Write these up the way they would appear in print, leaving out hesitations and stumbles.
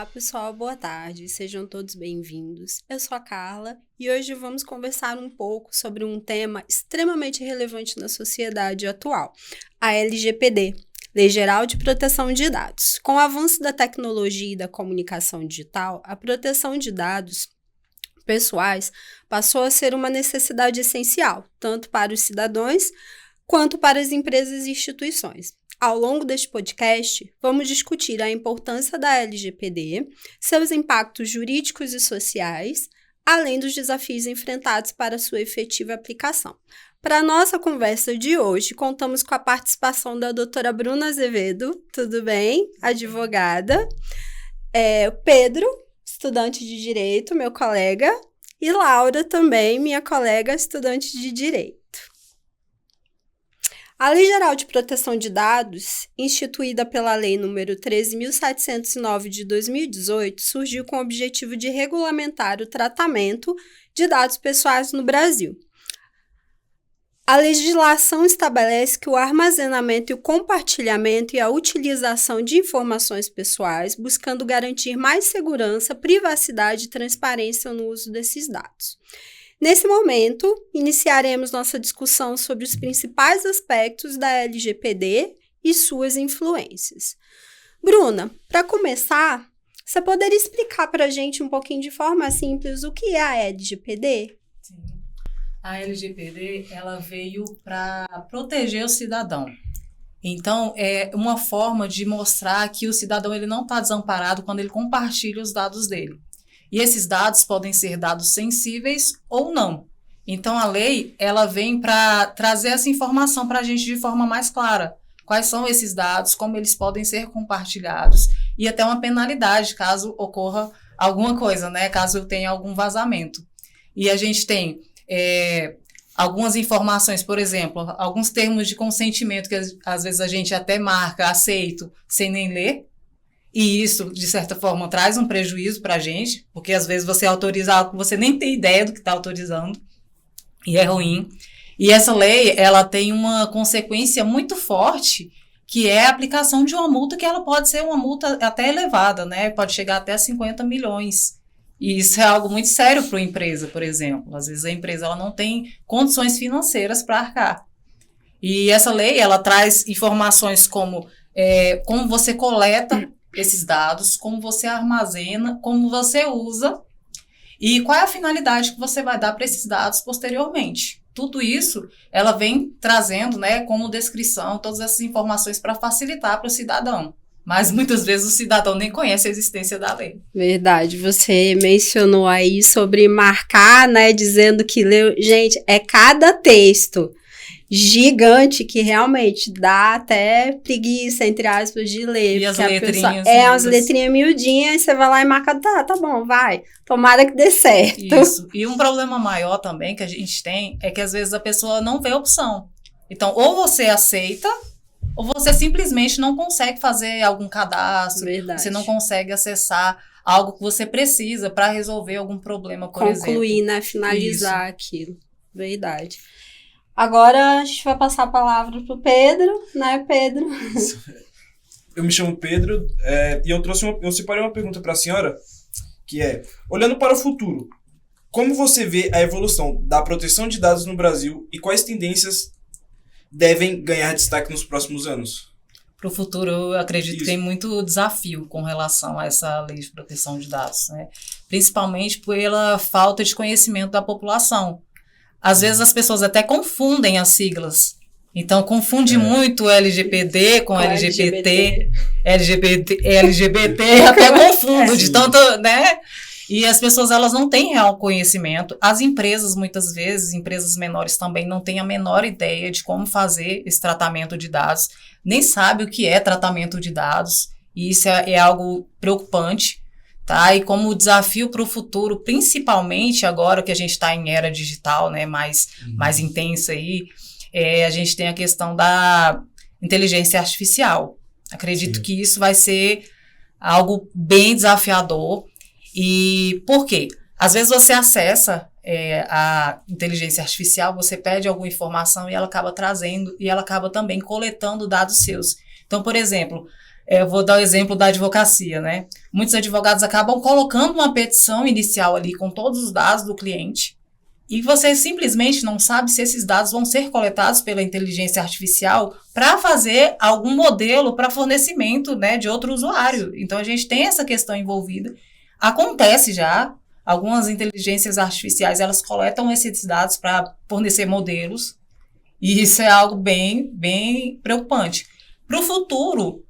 Olá, pessoal, boa tarde, sejam todos bem-vindos. Eu sou a Carla e hoje vamos conversar um pouco sobre um tema extremamente relevante na sociedade atual, a LGPD, Lei Geral de Proteção de Dados. Com o avanço da tecnologia e da comunicação digital, a proteção de dados pessoais passou a ser uma necessidade essencial, tanto para os cidadãos quanto para as empresas e instituições. Ao longo deste podcast, vamos discutir a importância da LGPD, seus impactos jurídicos e sociais, além dos desafios enfrentados para sua efetiva aplicação. Para a nossa conversa de hoje, contamos com a participação da doutora Bruna Azevedo, tudo bem? Advogada. Pedro, estudante de Direito, meu colega, e Laura também, minha colega, estudante de Direito. A Lei Geral de Proteção de Dados, instituída pela Lei nº 13.709 de 2018, surgiu com o objetivo de regulamentar o tratamento de dados pessoais no Brasil. A legislação estabelece que o armazenamento e o compartilhamento e a utilização de informações pessoais, buscando garantir mais segurança, privacidade e transparência no uso desses dados. Nesse momento, iniciaremos nossa discussão sobre os principais aspectos da LGPD e suas influências. Bruna, para começar, você poderia explicar para a gente um pouquinho de forma simples o que é a LGPD? Sim. A LGPD, ela veio para proteger o cidadão. Então, é uma forma de mostrar que o cidadão ele não está desamparado quando ele compartilha os dados dele. E esses dados podem ser dados sensíveis ou não. Então, a lei, ela vem para trazer essa informação para a gente de forma mais clara. Quais são esses dados, como eles podem ser compartilhados e até uma penalidade caso ocorra alguma coisa, né? Caso tenha algum vazamento. E a gente tem algumas informações, por exemplo, alguns termos de consentimento que às vezes a gente até marca, aceito, sem nem ler. E isso, de certa forma, traz um prejuízo para a gente, porque às vezes você autoriza algo que você nem tem ideia do que está autorizando, e é ruim. E essa lei, ela tem uma consequência muito forte, que é a aplicação de uma multa, que ela pode ser uma multa até elevada, né? Pode chegar até a 50 milhões. E isso é algo muito sério para uma empresa, por exemplo. Às vezes a empresa ela não tem condições financeiras para arcar. E essa lei, ela traz informações como você coleta esses dados, como você armazena, como você usa e qual é a finalidade que você vai dar para esses dados posteriormente. Tudo isso, ela vem trazendo, né, como descrição, todas essas informações para facilitar para o cidadão. Mas muitas vezes o cidadão nem conhece a existência da lei. Verdade, você mencionou aí sobre marcar, né, dizendo que leu. Gente, é cada texto gigante que realmente dá até preguiça, entre aspas, de ler. E as letrinhas. As letrinhas miudinhas, você vai lá e marca, tá bom, vai. Tomara que dê certo. Isso. E um problema maior também que a gente tem é que às vezes a pessoa não vê opção. Então, ou você aceita, ou você simplesmente não consegue fazer algum cadastro. Verdade. Você não consegue acessar algo que você precisa para resolver algum problema, por exemplo. Concluir, né? Finalizar aquilo. Verdade. Agora a gente vai passar a palavra pro Pedro, né, Pedro? Eu me chamo Pedro e eu separei uma pergunta para a senhora, que é, olhando para o futuro, como você vê a evolução da proteção de dados no Brasil e quais tendências devem ganhar destaque nos próximos anos? Para o futuro, eu acredito que tem muito desafio com relação a essa lei de proteção de dados, né? Principalmente pela falta de conhecimento da população. Às vezes as pessoas até confundem as siglas. Então, confunde muito LGPD com LGBT, LGBT, até confundo de tanto, né? E as pessoas, elas não têm real conhecimento. As empresas, muitas vezes, empresas menores também, não têm a menor ideia de como fazer esse tratamento de dados, nem sabe o que é tratamento de dados, e isso é algo preocupante. Tá? E como desafio para o futuro, principalmente agora que a gente está em era digital, né, mais intensa aí, a gente tem a questão da inteligência artificial. Acredito que isso vai ser algo bem desafiador. E por quê? Às vezes você acessa a inteligência artificial, você pede alguma informação e ela acaba trazendo, e ela acaba também coletando dados seus. Então, por exemplo, Eu vou dar o exemplo da advocacia, né? Muitos advogados acabam colocando uma petição inicial ali com todos os dados do cliente e você simplesmente não sabe se esses dados vão ser coletados pela inteligência artificial para fazer algum modelo para fornecimento, né, de outro usuário. Então, a gente tem essa questão envolvida. Acontece já, algumas inteligências artificiais, elas coletam esses dados para fornecer modelos e isso é algo bem, bem preocupante. Para o futuro,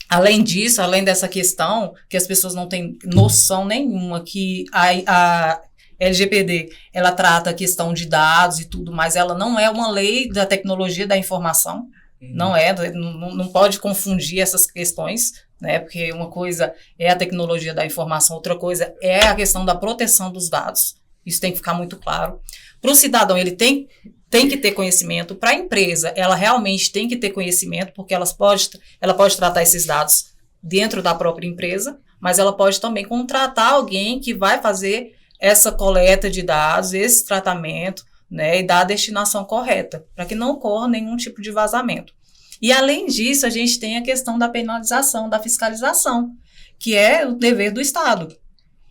além disso, além dessa questão, que as pessoas não têm noção nenhuma, que a LGPD, ela trata a questão de dados e tudo, mas ela não é uma lei da tecnologia da informação, não pode confundir essas questões, né, porque uma coisa é a tecnologia da informação, outra coisa é a questão da proteção dos dados, isso tem que ficar muito claro. Para o cidadão, ele tem que ter conhecimento. Para a empresa, ela realmente tem que ter conhecimento, porque ela pode tratar esses dados dentro da própria empresa, mas ela pode também contratar alguém que vai fazer essa coleta de dados, esse tratamento, né, e dar a destinação correta, para que não ocorra nenhum tipo de vazamento. E, além disso, a gente tem a questão da penalização, da fiscalização, que é o dever do Estado.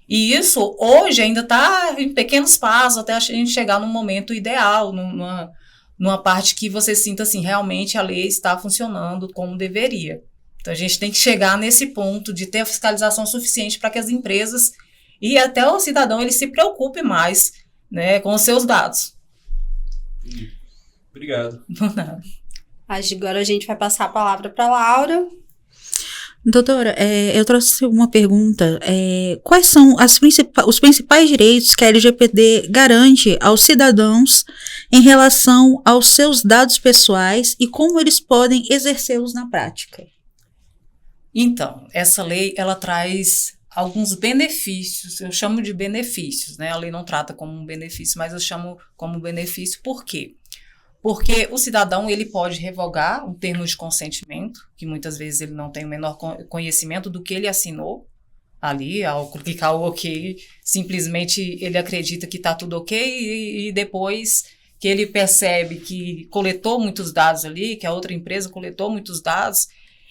E isso, hoje, ainda está em pequenos passos até a gente chegar num momento ideal, numa parte que você sinta, assim, realmente a lei está funcionando como deveria. Então, a gente tem que chegar nesse ponto de ter a fiscalização suficiente para que as empresas e até o cidadão ele se preocupe mais, né, com os seus dados. Obrigado. Acho que agora a gente vai passar a palavra para a Laura. Doutora, eu trouxe uma pergunta. Quais são os principais direitos que a LGPD garante aos cidadãos em relação aos seus dados pessoais e como eles podem exercê-los na prática? Então, essa lei, ela traz alguns benefícios, eu chamo de benefícios, né? A lei não trata como um benefício, mas eu chamo como benefício. Por quê? Porque o cidadão, ele pode revogar um termo de consentimento, que muitas vezes ele não tem o menor conhecimento do que ele assinou ali, ao clicar o OK, simplesmente ele acredita que está tudo ok e depois que ele percebe que coletou muitos dados ali, que a outra empresa coletou muitos dados,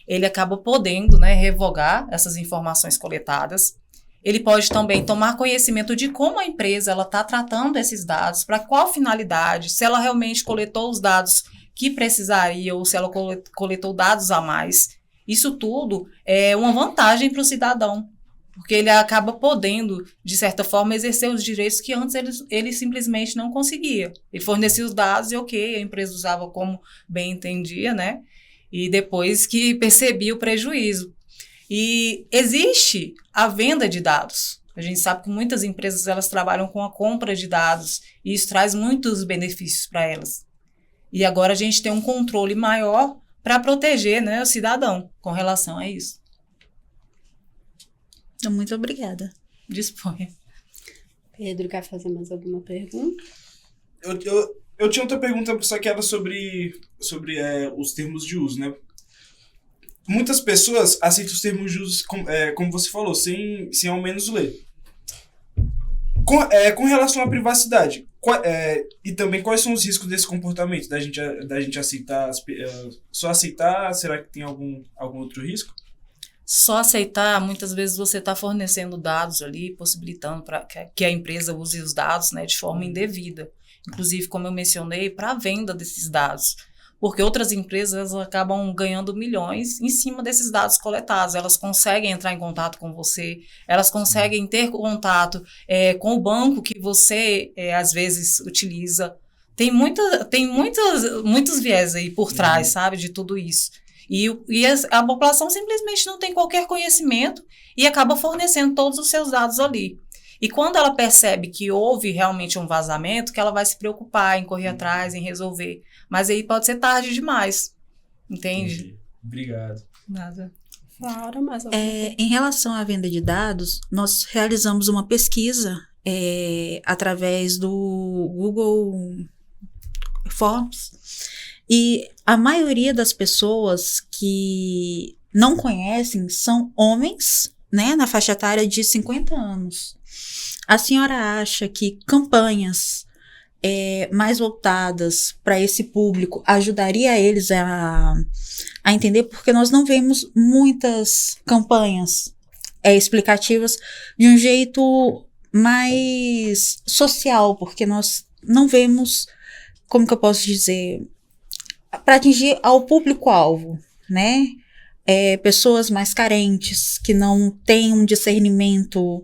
ele acaba podendo, né, revogar essas informações coletadas. Ele pode também tomar conhecimento de como a empresa está tratando esses dados, para qual finalidade, se ela realmente coletou os dados que precisaria ou se ela coletou dados a mais. Isso tudo é uma vantagem para o cidadão, porque ele acaba podendo, de certa forma, exercer os direitos que antes ele simplesmente não conseguia. Ele fornecia os dados e ok, a empresa usava como bem entendia, né? E depois que percebia o prejuízo. E existe a venda de dados. A gente sabe que muitas empresas elas trabalham com a compra de dados e isso traz muitos benefícios para elas. E agora a gente tem um controle maior para proteger, né, o cidadão com relação a isso. Muito obrigada. Disponha. Pedro, quer fazer mais alguma pergunta? Eu tinha outra pergunta, só que era sobre os termos de uso, né? Muitas pessoas aceitam os termos de uso, como você falou, sem ao menos ler. Com relação à privacidade, e também quais são os riscos desse comportamento? Da gente aceitar, só aceitar, será que tem algum outro risco? Só aceitar, muitas vezes você está fornecendo dados ali, possibilitando para que a empresa use os dados, né, de forma indevida. Inclusive, como eu mencionei, para a venda desses dados. Porque outras empresas acabam ganhando milhões em cima desses dados coletados. Elas conseguem entrar em contato com você, elas conseguem ter contato com o banco que você, às vezes, utiliza. Tem muitos viés aí por trás, sabe, de tudo isso. E a população simplesmente não tem qualquer conhecimento e acaba fornecendo todos os seus dados ali. E quando ela percebe que houve realmente um vazamento, que ela vai se preocupar em correr atrás, em resolver. Mas aí pode ser tarde demais, entende? Entendi. Obrigado. Nada. Laura, mais Em relação à venda de dados, nós realizamos uma pesquisa através do Google Forms e a maioria das pessoas que não conhecem são homens, né, na faixa etária de 50 anos. A senhora acha que campanhas mais voltadas para esse público ajudaria eles a entender, porque nós não vemos muitas campanhas explicativas de um jeito mais social, porque nós não vemos, como que eu posso dizer, para atingir ao público-alvo, né? Pessoas mais carentes, que não têm um discernimento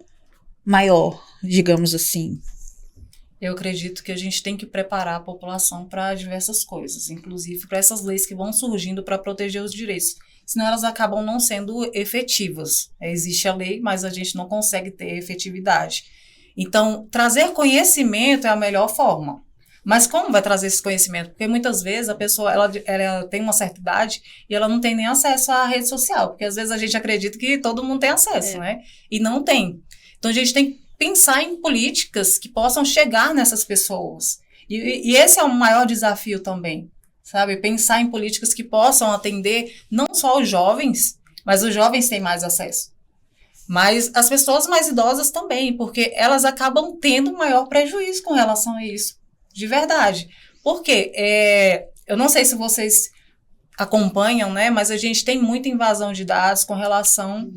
maior, digamos assim. Eu acredito que a gente tem que preparar a população para diversas coisas, inclusive para essas leis que vão surgindo para proteger os direitos. Senão elas acabam não sendo efetivas. Existe a lei, mas a gente não consegue ter efetividade. Então, trazer conhecimento é a melhor forma. Mas como vai trazer esse conhecimento? Porque muitas vezes a pessoa ela tem uma certa idade e ela não tem nem acesso à rede social, porque às vezes a gente acredita que todo mundo tem acesso, né? E não tem. Então, a gente tem que pensar em políticas que possam chegar nessas pessoas. E esse é o maior desafio também, sabe? Pensar em políticas que possam atender não só os jovens, mas os jovens têm mais acesso. Mas as pessoas mais idosas também, porque elas acabam tendo maior prejuízo com relação a isso, de verdade. Por quê? Eu não sei se vocês acompanham, né? Mas a gente tem muita invasão de dados com relação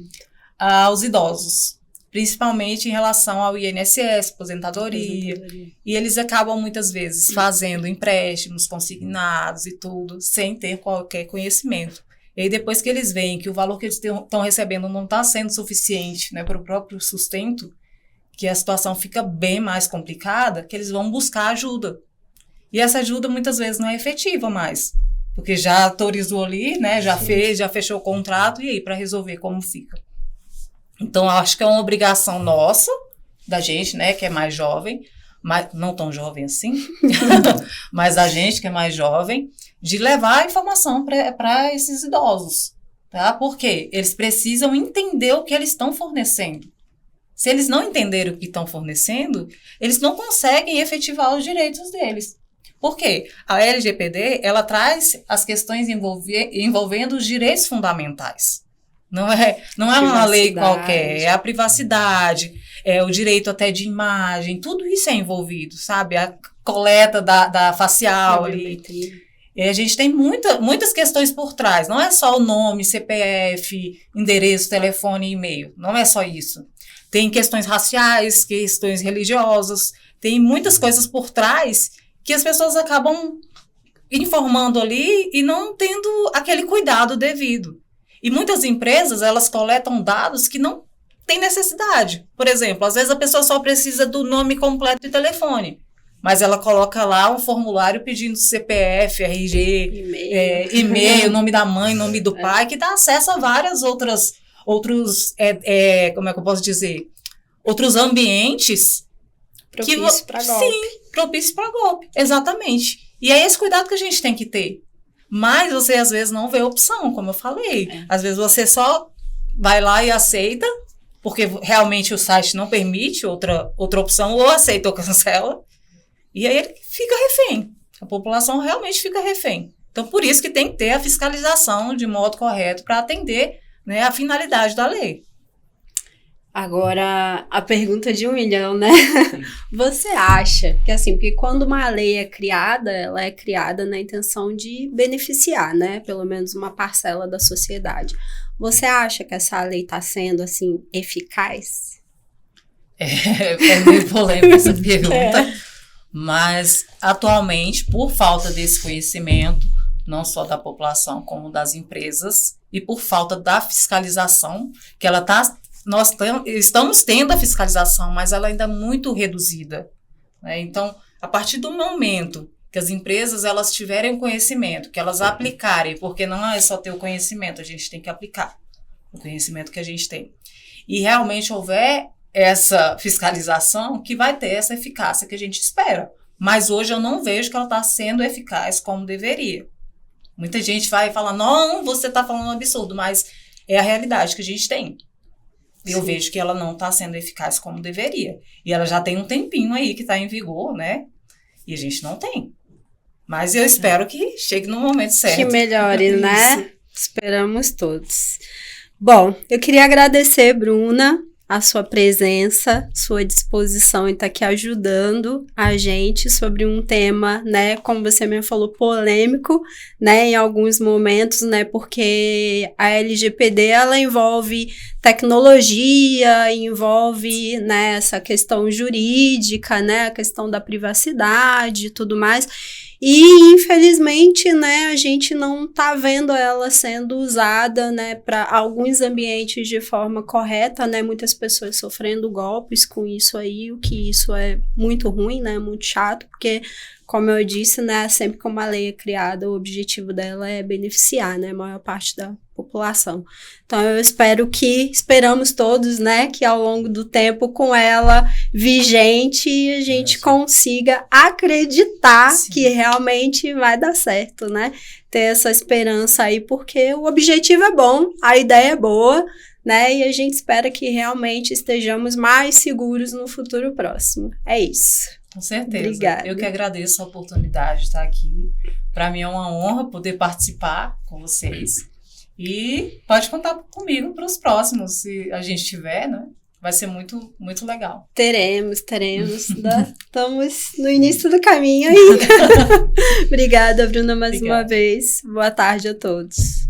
aos idosos. Principalmente em relação ao INSS, aposentadoria. E eles acabam muitas vezes fazendo empréstimos consignados e tudo, sem ter qualquer conhecimento. E aí depois que eles veem que o valor que eles estão recebendo não está sendo suficiente, né, para o próprio sustento, que a situação fica bem mais complicada, que eles vão buscar ajuda. E essa ajuda muitas vezes não é efetiva mais, porque já autorizou ali, né, já fez, já fechou o contrato, e aí para resolver como fica. Então, eu acho que é uma obrigação nossa, da gente, né, que é mais jovem, mas não tão jovem assim, mas a gente que é mais jovem, de levar a informação para esses idosos, tá? Porque eles precisam entender o que eles estão fornecendo. Se eles não entenderem o que estão fornecendo, eles não conseguem efetivar os direitos deles. Por quê? A LGPD, ela traz as questões envolvendo os direitos fundamentais. Não é uma lei qualquer, é a privacidade, é o direito até de imagem, tudo isso é envolvido, sabe? A coleta da facial ali. E a gente tem muitas questões por trás, não é só o nome, CPF, endereço, telefone e e-mail, não é só isso. Tem questões raciais, questões religiosas, tem muitas coisas por trás que as pessoas acabam informando ali e não tendo aquele cuidado devido. E muitas empresas, elas coletam dados que não têm necessidade. Por exemplo, às vezes a pessoa só precisa do nome completo e telefone, mas ela coloca lá um formulário pedindo CPF, RG, e-mail, nome da mãe, nome do pai, que dá acesso a várias outros, como é que eu posso dizer? Outros ambientes. Propício para golpe. Sim, propício para golpe, exatamente. E é esse cuidado que a gente tem que ter. Mas você, às vezes, não vê opção, como eu falei. Às vezes, você só vai lá e aceita, porque realmente o site não permite outra opção, ou aceita ou cancela, e aí ele fica refém. A população realmente fica refém. Então, por isso que tem que ter a fiscalização de modo correto para atender, né, a finalidade da lei. Agora, a pergunta de 1 milhão, né? Você acha que, assim, porque quando uma lei é criada, ela é criada na intenção de beneficiar, né? Pelo menos uma parcela da sociedade. Você acha que essa lei está sendo, assim, eficaz? É meio polêmica essa pergunta. Mas, atualmente, por falta desse conhecimento, não só da população, como das empresas, e por falta da fiscalização, que ela está... Nós estamos tendo a fiscalização, mas ela ainda é muito reduzida, né? Então, a partir do momento que as empresas elas tiverem conhecimento, que elas aplicarem, porque não é só ter o conhecimento, a gente tem que aplicar o conhecimento que a gente tem. E realmente houver essa fiscalização, que vai ter essa eficácia que a gente espera. Mas hoje eu não vejo que ela está sendo eficaz como deveria. Muita gente vai falar, não, você está falando um absurdo, mas é a realidade que a gente tem. Eu vejo que ela não está sendo eficaz como deveria. E ela já tem um tempinho aí que está em vigor, né? E a gente não tem. Mas eu espero que chegue no momento certo. Que melhore, né? Esperamos todos. Bom, eu queria agradecer, Bruna, a sua presença, sua disposição em estar aqui ajudando a gente sobre um tema, né, como você mesmo falou, polêmico, né, em alguns momentos, né, porque a LGPD, ela envolve tecnologia, envolve, né, essa questão jurídica, né, a questão da privacidade e tudo mais. E, infelizmente, né, a gente não tá vendo ela sendo usada, né, para alguns ambientes de forma correta, né, muitas pessoas sofrendo golpes com isso aí, o que isso é muito ruim, né, muito chato, porque, como eu disse, né, sempre que uma lei é criada, o objetivo dela é beneficiar, né, a maior parte da população. Então, esperamos todos, né, que ao longo do tempo, com ela vigente, a gente consiga acreditar que realmente vai dar certo, né, ter essa esperança aí, porque o objetivo é bom, a ideia é boa, né, e a gente espera que realmente estejamos mais seguros no futuro próximo. É isso. Com certeza. Obrigada. Eu que agradeço a oportunidade de estar aqui. Para mim é uma honra poder participar com vocês. E pode contar comigo para os próximos, se a gente tiver, né? Vai ser muito, muito legal. Teremos. Estamos no início do caminho ainda. Obrigada, Bruna, mais uma vez. Boa tarde a todos.